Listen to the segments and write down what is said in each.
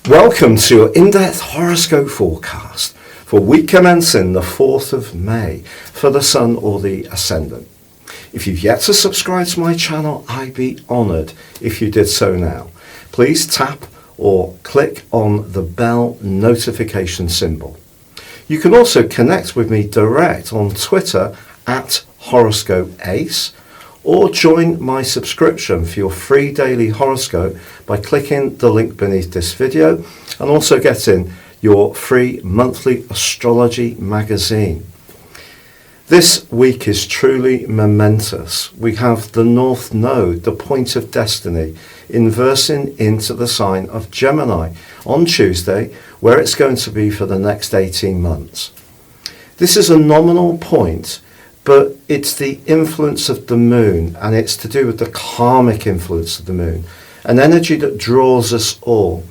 Welcome to your in-depth horoscope forecast for week commencing the 4th of May for the Sun or the Ascendant. If you've yet to subscribe to my channel, I'd be honoured if you did so now. Please tap or click on the bell notification symbol. You can also connect with me direct on Twitter at HoroscopeAce, or join my subscription for your free daily horoscope by clicking the link beneath this video, and also getting your free monthly astrology magazine. This week is truly momentous. We have the North Node, the point of destiny, inversing into the sign of Gemini on Tuesday, where it's going to be for the next 18 months. This is a nominal point, but it's the influence of the moon, and it's to do with the karmic influence of the moon, an energy that draws us all.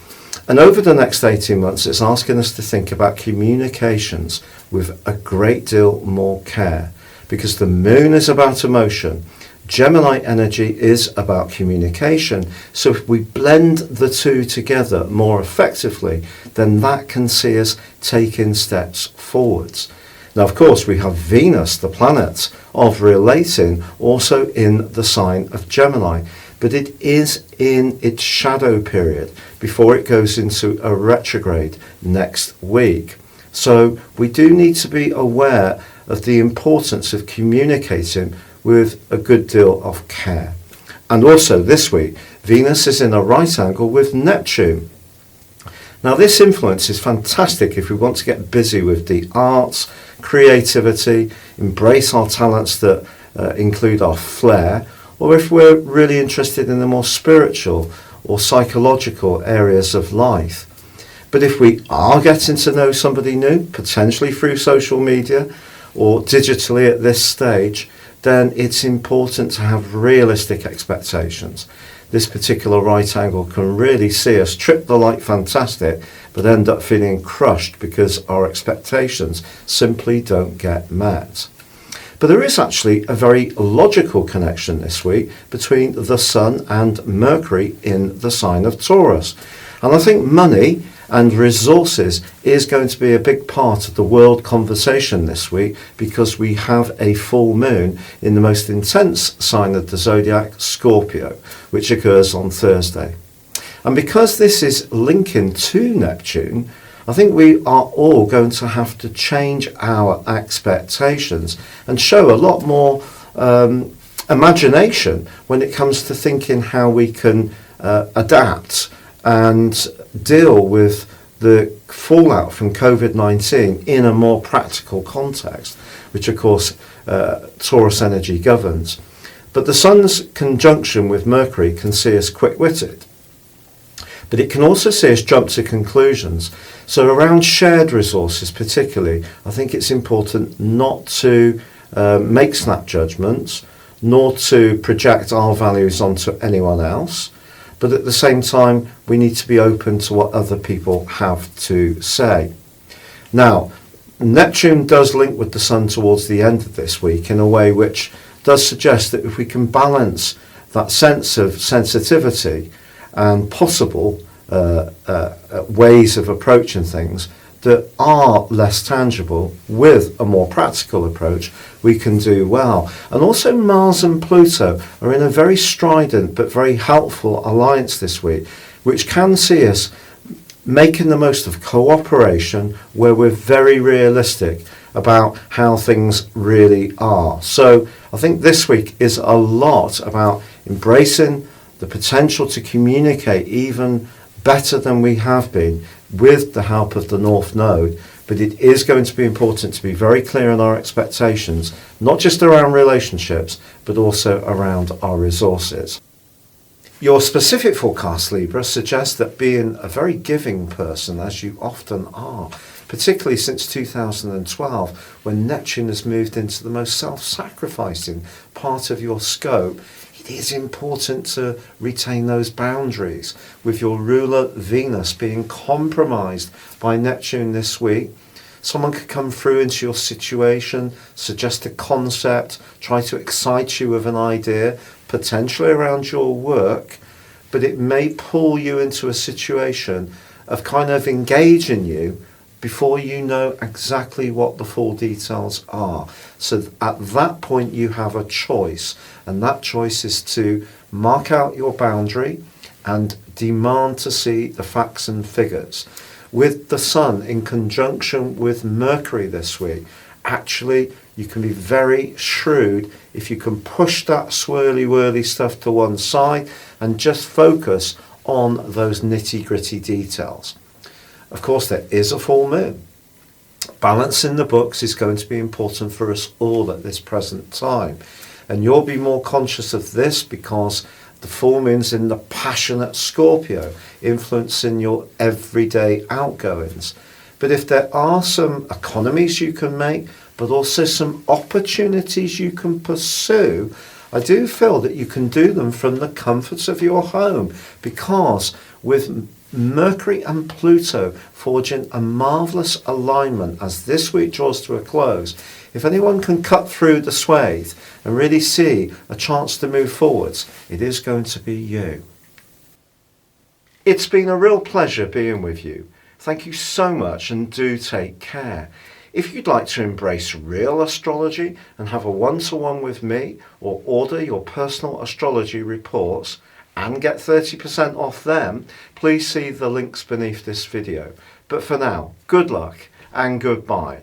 And over the next 18 months, it's asking us to think about communications with a great deal more care, because the moon is about emotion. Gemini energy is about communication. So if we blend the two together more effectively, then that can see us taking steps forwards. Now, of course, we have Venus, the planet of relating, also in the sign of Gemini, but it is in its shadow period before it goes into a retrograde next week. So we do need to be aware of the importance of communicating with a good deal of care. And also this week, Venus is in a right angle with Neptune. Now, this influence is fantastic if we want to get busy with the arts, creativity, embrace our talents that include our flair, or if we're really interested in the more spiritual or psychological areas of life. But if we are getting to know somebody new, potentially through social media or digitally at this stage, then it's important to have realistic expectations. This particular right angle can really see us trip the light fantastic, but end up feeling crushed because our expectations simply don't get met. But there is actually a very logical connection this week between the Sun and Mercury in the sign of Taurus. And I think money and resources is going to be a big part of the world conversation this week, because we have a full moon in the most intense sign of the Zodiac, Scorpio, which occurs on Thursday. And because this is linking to Neptune, I think we are all going to have to change our expectations and show a lot more imagination when it comes to thinking how we can adapt and deal with the fallout from COVID-19 in a more practical context, which of course Taurus energy governs. But the Sun's conjunction with Mercury can see us quick-witted, but it can also see us jump to conclusions. So around shared resources particularly, I think it's important not to make snap judgments, nor to project our values onto anyone else. But at the same time, we need to be open to what other people have to say. Now, Neptune does link with the Sun towards the end of this week in a way which does suggest that if we can balance that sense of sensitivity and possible ways of approaching things that are less tangible with a more practical approach, we can do well. And also Mars and Pluto are in a very strident but very helpful alliance this week, which can see us making the most of cooperation where we're very realistic about how things really are. So I think this week is a lot about embracing the potential to communicate even better than we have been with the help of the North Node. But it is going to be important to be very clear in our expectations, not just around relationships, but also around our resources. Your specific forecast, Libra, suggests that being a very giving person, as you often are, particularly since 2012, when Neptune has moved into the most self-sacrificing part of your scope, it is important to retain those boundaries, with your ruler Venus being compromised by Neptune this week. Someone could come through into your situation, suggest a concept, try to excite you with an idea, potentially around your work, but it may pull you into a situation of kind of engaging you before you know exactly what the full details are. So at that point you have a choice, and that choice is to mark out your boundary and demand to see the facts and figures. With the Sun in conjunction with Mercury this week, actually you can be very shrewd if you can push that swirly-whirly stuff to one side and just focus on those nitty-gritty details. Of course, there is a full moon. Balance in the books is going to be important for us all at this present time. And you'll be more conscious of this because the full moon's in the passionate Scorpio, influencing your everyday outgoings. But if there are some economies you can make, but also some opportunities you can pursue, I do feel that you can do them from the comforts of your home, because with Mercury and Pluto forging a marvellous alignment as this week draws to a close, if anyone can cut through the swathe and really see a chance to move forwards, it is going to be you. It's been a real pleasure being with you. Thank you so much, and do take care. If you'd like to embrace real astrology and have a one-to-one with me, or order your personal astrology reports and get 30% off them, please see the links beneath this video. But for now, good luck and goodbye.